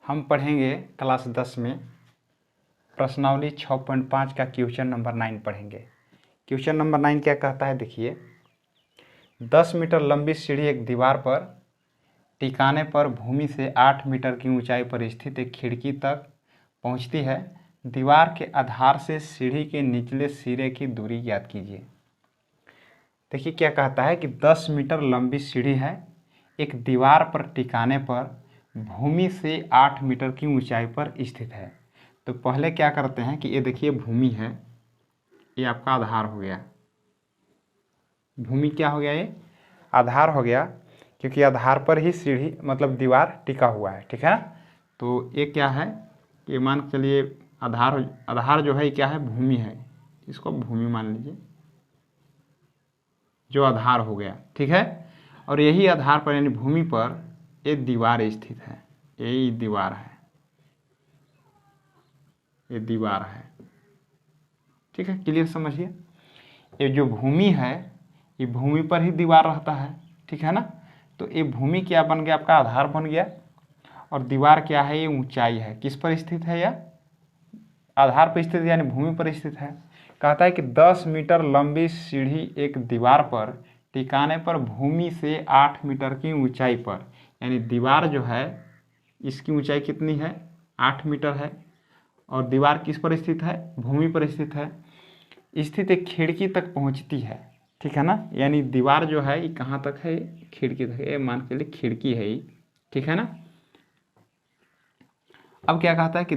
हम पढ़ेंगे क्लास 10 में प्रश्नावली 6.5 का क्वेश्चन नंबर 9 पढ़ेंगे। क्वेश्चन नंबर 9 क्या कहता है, देखिए 10 मीटर लंबी सीढ़ी एक दीवार पर टिकाने पर भूमि से 8 मीटर की ऊंचाई पर स्थित एक खिड़की तक पहुंचती है। दीवार के आधार से सीढ़ी के निचले सिरे की दूरी ज्ञात कीजिए। देखिए क्या कहता है कि 10 मीटर लंबी सीढ़ी है, एक दीवार पर टिकाने पर भूमि से 8 मीटर की ऊंचाई पर स्थित है। तो पहले क्या करते हैं कि ये देखिए भूमि है, ये आपका आधार हो गया। भूमि क्या हो गया, ये आधार हो गया, क्योंकि आधार पर ही सीढ़ी मतलब दीवार टिका हुआ है, ठीक है। तो ये क्या है, ये मान के चलिए आधार जो है ये क्या है, भूमि है, इसको भूमि मान लीजिए, जो आधार हो गया, ठीक है। और यही आधार पर यानी भूमि पर एक दीवार स्थित है, यही दीवार है, ये दीवार है, ठीक है। क्लियर समझिए, ये जो भूमि है ये भूमि पर ही दीवार रहता है, ठीक है ना। तो ये भूमि क्या बन गया, आपका आधार बन गया, और दीवार क्या है, ये ऊंचाई है, किस पर स्थित है, या आधार पर स्थित यानी भूमि पर स्थित है। कहता है कि 10 मीटर लंबी सीढ़ी एक दीवार पर टिकाने पर भूमि से 8 मीटर की ऊंचाई पर, यानी दीवार जो है इसकी ऊंचाई कितनी है, 8 मीटर है, और दीवार किस पर स्थित है, भूमि पर स्थित है, स्थित एक खिड़की तक पहुंचती है, ठीक है ना। यानी दीवार जो है ये कहाँ तक है, खिड़की तक है, मान के लिए खिड़की है ये, ठीक है ना। अब क्या कहता है कि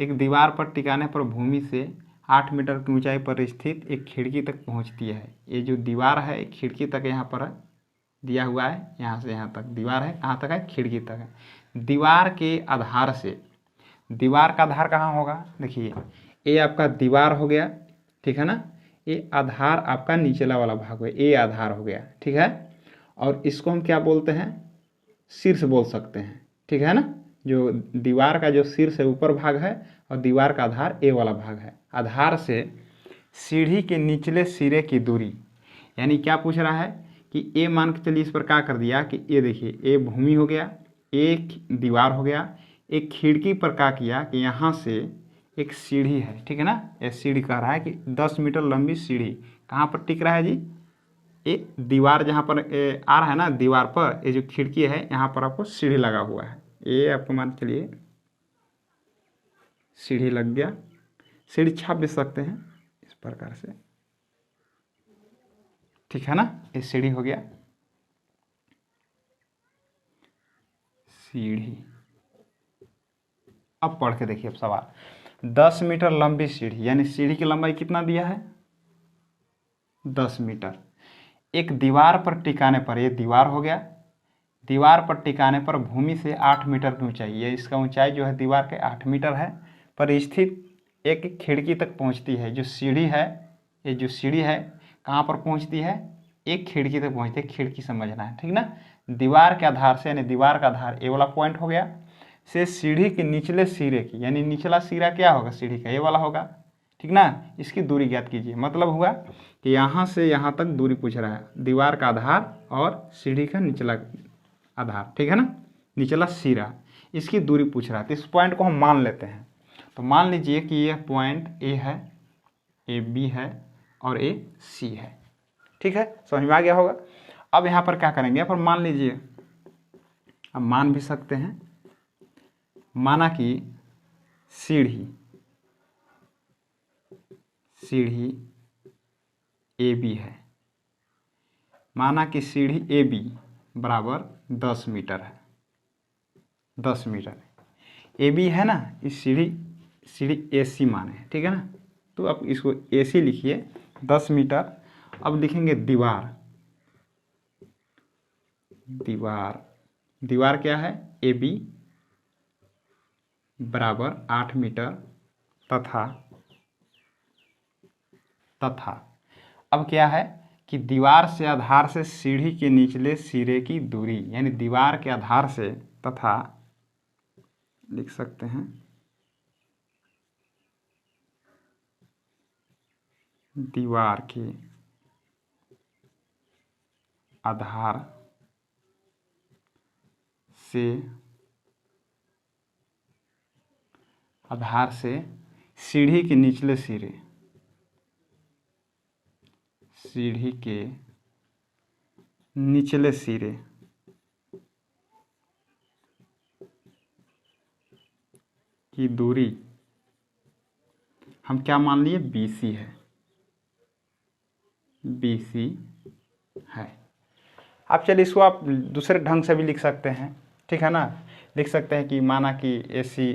एक दीवार पर टिकाने पर भूमि से 8 मीटर की ऊंचाई पर स्थित एक खिड़की तक पहुंचती है। ये जो दीवार है एक खिड़की तक यहाँ पर दिया हुआ है, यहाँ से यहाँ तक दीवार है, कहाँ तक है, खिड़की तक है। दीवार के आधार से, दीवार का आधार कहाँ होगा, देखिए ये आपका दीवार हो गया, ठीक है ना। ये आधार आपका नीचला वाला भाग है, ये आधार हो गया, ठीक है। और इसको हम क्या बोलते हैं, शीर्ष बोल सकते हैं, ठीक है ना। जो दीवार का जो शीर्ष है ऊपर भाग है, और दीवार का आधार ए वाला भाग है। आधार से सीढ़ी के निचले सिरे की दूरी, यानी क्या पूछ रहा है कि ए मान के चलिए, इस पर क्या कर दिया कि ये देखिए ए भूमि हो गया, एक दीवार हो गया, एक खिड़की पर क्या किया कि यहाँ से एक सीढ़ी है, ठीक है ना। ये सीढ़ी कह रहा है कि 10 मीटर लंबी सीढ़ी कहाँ पर टिक रहा है जी, ये दीवार जहाँ पर आ रहा है ना, दीवार पर ये जो खिड़की है यहाँ पर आपको सीढ़ी लगा हुआ है, ये आपको मान चलिए सीढ़ी लग गया। सीढ़ी छाप भी सकते हैं इस प्रकार से, ठीक है ना। ये सीढ़ी हो गया, सीढ़ी। अब पढ़ के देखिए अब सवाल, 10 मीटर लंबी सीढ़ी, यानी सीढ़ी की लंबाई कितना दिया है, 10 मीटर। एक दीवार पर टिकाने पर, ये दीवार हो गया, दीवार पर टिकाने पर भूमि से 8 मीटर की ऊंचाई, ये इसका ऊंचाई जो है दीवार के 8 मीटर है, पर स्थित एक खिड़की तक पहुंचती है। जो सीढ़ी है, ये जो सीढ़ी है कहाँ पर पहुंचती है, एक खिड़की तक पहुंचती है, खिड़की समझना है, ठीक ना। दीवार के आधार से, यानी दीवार का आधार ए वाला पॉइंट हो गया, से सीढ़ी के निचले सिरे की, यानी निचला सिरा क्या होगा, सीढ़ी का ये वाला होगा, ठीक ना। इसकी दूरी ज्ञात कीजिए। मतलब हुआ कि यहाँ से यहाँ तक दूरी पूछ रहा है, दीवार का आधार और सीढ़ी का निचला आधार, ठीक है ना, निचला सिरा, इसकी दूरी पूछ रहा है। तो इस पॉइंट को हम मान लेते हैं। तो मान लीजिए कि यह पॉइंट ए है, ए बी है, और ए सी है, ठीक है, समझ में आ गया होगा। अब यहाँ पर क्या करेंगे, यहाँ पर मान लीजिए, अब मान भी सकते हैं, माना कि सीढ़ी ए बी है, माना कि सीढ़ी ए बी बराबर 10 मीटर है, 10 मीटर ए बी है ना, इस सीढ़ी ए सी माने, ठीक है ना। तो अब इसको ए सी लिखिए, 10 मीटर। अब लिखेंगे दीवार, दीवार क्या है, ए बी बराबर 8 मीटर, तथा अब क्या है कि दीवार से आधार से सीढ़ी के निचले सिरे की दूरी, यानी दीवार के आधार से, तथा लिख सकते हैं दीवार के आधार से आधार से सीढ़ी के निचले सिरे, सीढ़ी के निचले सिरे की दूरी हम क्या मान लिए, BC है, BC है। अब चलिए इसको आप दूसरे ढंग से भी लिख सकते हैं, ठीक है ना। लिख सकते हैं कि माना कि ऐसी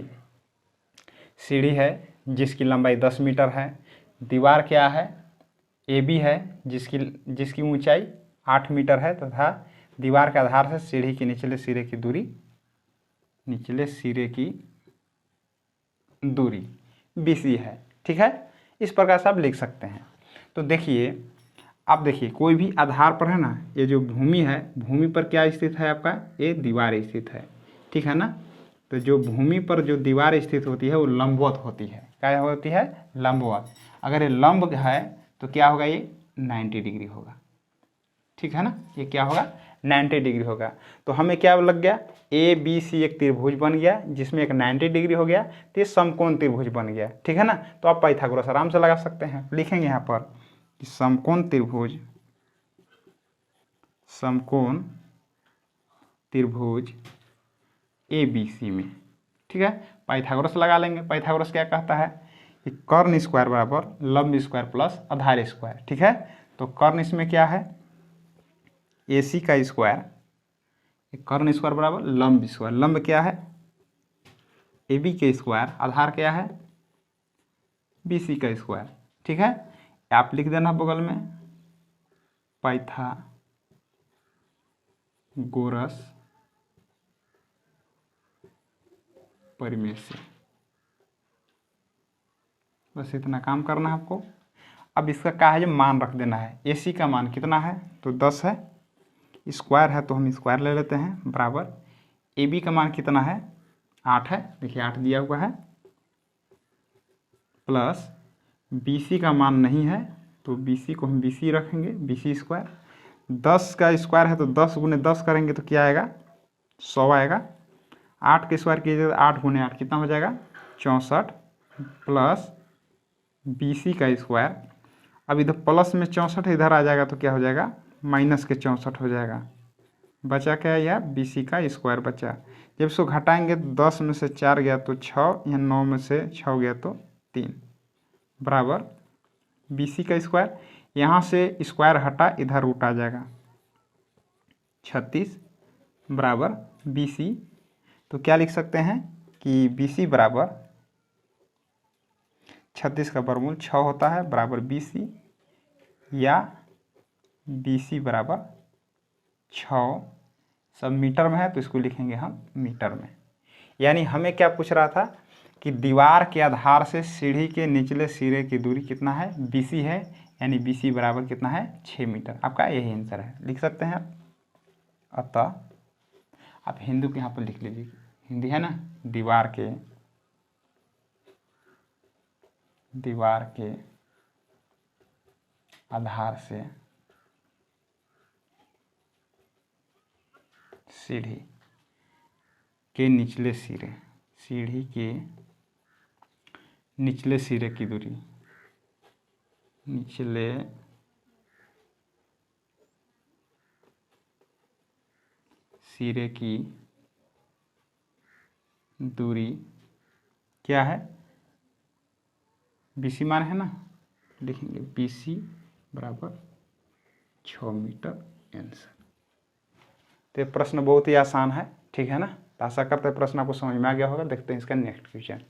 सीढ़ी है जिसकी लंबाई 10 मीटर है, दीवार क्या है, AB है जिसकी ऊंचाई 8 मीटर है तथा दीवार के आधार से सीढ़ी के निचले सिरे की दूरी, निचले सिरे की दूरी BC है, ठीक है। इस प्रकार से आप लिख सकते हैं। तो देखिए, आप देखिए कोई भी आधार पर है ना, ये जो भूमि है, भूमि पर क्या स्थित है आपका, ये दीवार स्थित है, ठीक है ना। तो जो भूमि पर जो दीवार स्थित होती है वो लंबवत होती है, क्या होती है, लंबवत। अगर ये लंब है तो क्या होगा, ये 90 डिग्री होगा, ठीक है ना। ये क्या होगा, 90 डिग्री होगा। तो हमें क्या लग गया, ABC एक त्रिभुज बन गया जिसमें एक 90 डिग्री हो गया, तो ये समकोण त्रिभुज बन गया, ठीक है ना। तो आप पाइथागोरस आराम से लगा सकते हैं। लिखेंगे यहाँ पर कि समकोण त्रिभुज, समकोण त्रिभुज ABC में, ठीक है। पाइथागोरस लगा लेंगे। पाइथागोरस क्या कहता है कि कर्ण स्क्वायर बराबर लंब स्क्वायर प्लस आधार स्क्वायर, ठीक है। तो कर्ण इसमें क्या है, AC का स्क्वायर, कर्ण स्क्वायर बराबर लंब स्क्वायर, लंब क्या है AB के स्क्वायर, आधार क्या है BC का स्क्वायर, ठीक है। आप लिख देना बगल में पाइथागोरस परिमेय से, बस इतना काम करना है आपको। अब इसका क्या है, जो मान रख देना है। AC का मान कितना है, तो 10 है, स्क्वायर है तो हम स्क्वायर ले लेते हैं, बराबर AB का मान कितना है, 8 है, देखिए 8 दिया हुआ है, प्लस BC का मान नहीं है तो BC को हम BC रखेंगे, BC स्क्वायर। 10 का स्क्वायर है तो 10 गुने 10 करेंगे तो क्या आएगा, 100 आएगा। 8 के स्क्वायर कीजिए तो 8 गुने 8 कितना हो जाएगा, 64, प्लस BC का स्क्वायर। अब इधर प्लस में 64 इधर आ जाएगा तो क्या हो जाएगा, माइनस के 64 हो जाएगा, बचा क्या है, यह BC का स्क्वायर बचा। जब इसको घटाएंगे तो 10 में से 4 गया तो 6, यहाँ 9 में से 6 गया तो 3, बराबर BC का स्क्वायर। यहाँ से स्क्वायर हटा, इधर रूट आ जाएगा, 36 बराबर BC। तो क्या लिख सकते हैं कि BC बराबर 36 का वर्गमूल 6 होता है, बराबर BC, या BC बराबर 6, सब मीटर में है तो इसको लिखेंगे हम मीटर में। यानी हमें क्या पूछ रहा था कि दीवार के आधार से सीढ़ी के निचले सिरे की दूरी कितना है, BC है, यानी BC बराबर कितना है, 6 मीटर। आपका यही आंसर है, लिख सकते हैं आप। अतः आप हिंदू के यहाँ पर लिख लीजिए, हिंदी है ना, दीवार के आधार से सीढ़ी के निचले सिरे, सीढ़ी के निचले सिरे की दूरी, निचले सिरे की दूरी क्या है, BC मान है ना, लिखेंगे BC बराबर 6 मीटर आंसर। तो ये प्रश्न बहुत ही आसान है, ठीक है ना। तो आशा करते हैं प्रश्न आपको समझ में आ गया होगा। देखते हैं इसका नेक्स्ट क्वेश्चन।